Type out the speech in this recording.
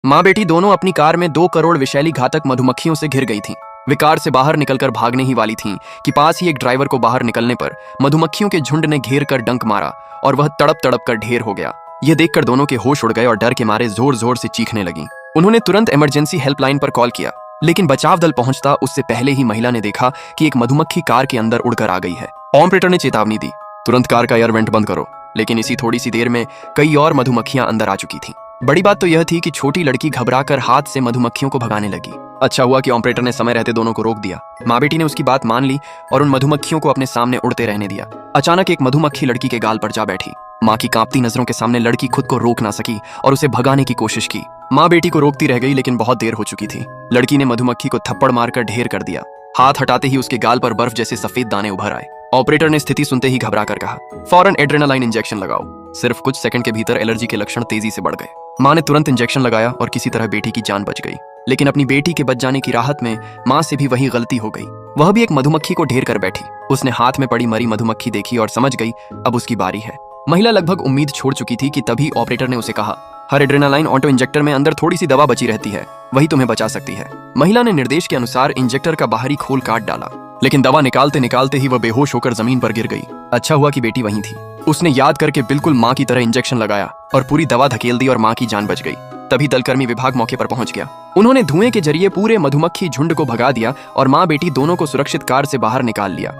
माँ बेटी दोनों अपनी कार में 2 करोड़ विषैली घातक मधुमक्खियों से घिर गई थीं। वे कार से बाहर निकलकर भागने ही वाली थीं कि पास ही एक ड्राइवर को बाहर निकलने पर मधुमक्खियों के झुंड ने घेर कर डंक मारा और वह तड़प तड़प कर ढेर हो गया। यह देखकर दोनों के होश उड़ गए और डर के मारे जोर जोर से चीखने लगीं। उन्होंने तुरंत इमरजेंसी हेल्पलाइन पर कॉल किया, लेकिन बचाव दल पहुंचता उससे पहले ही महिला ने देखा कि एक मधुमक्खी कार के अंदर उड़कर आ गई है। ऑपरेटर ने चेतावनी दी, तुरंत कार का एयर वेंट बंद करो। लेकिन इसी थोड़ी सी देर में कई और मधुमक्खियां अंदर आ चुकी थीं। बड़ी बात तो यह थी कि छोटी लड़की घबराकर हाथ से मधुमक्खियों को भगाने लगी। अच्छा हुआ कि ऑपरेटर ने समय रहते दोनों को रोक दिया। माँ बेटी ने उसकी बात मान ली और उन मधुमक्खियों को अपने सामने उड़ते रहने दिया। अचानक एक मधुमक्खी लड़की के गाल पर जा बैठी। माँ की कांपती नजरों के सामने लड़की खुद को रोक ना सकी और उसे भगाने की कोशिश की। माँ बेटी को रोकती रह गई, लेकिन बहुत देर हो चुकी थी। लड़की ने मधुमक्खी को थप्पड़ मारकर ढेर कर दिया। हाथ हटाते ही उसके गाल पर बर्फ जैसे सफेद दाने उभर आए। ऑपरेटर ने स्थिति सुनते ही घबरा कर कहा, फौरन एड्रेनालाइन इंजेक्शन लगाओ। सिर्फ कुछ सेकंड के भीतर एलर्जी के लक्षण तेजी से बढ़ गए। माँ ने तुरंत इंजेक्शन लगाया और किसी तरह बेटी की जान बच गई। लेकिन अपनी बेटी के बच जाने की राहत में माँ से भी वही गलती हो गई। वह भी एक मधुमक्खी को ढेर कर बैठी। उसने हाथ में पड़ी मरी मधुमक्खी देखी और समझ गई अब उसकी बारी है। महिला लगभग उम्मीद छोड़ चुकी थी कि तभी ऑपरेटर ने उसे कहा, हर एड्रेनालाइन ऑटो इंजेक्टर में अंदर थोड़ी सी दवा बची रहती है, वही तुम्हें बचा सकती है। महिला ने निर्देश के अनुसार इंजेक्टर का बाहरी खोल काट डाला, लेकिन दवा निकालते निकालते ही वह बेहोश होकर जमीन पर गिर गई। अच्छा हुआ कि बेटी वहीं थी। उसने याद करके बिल्कुल माँ की तरह इंजेक्शन लगाया और पूरी दवा धकेल दी और माँ की जान बच गई। तभी दलकर्मी विभाग मौके पर पहुंच गया। उन्होंने धुएं के जरिए पूरे मधुमक्खी झुंड को भगा दिया और माँ बेटी दोनों को सुरक्षित कार से बाहर निकाल लिया।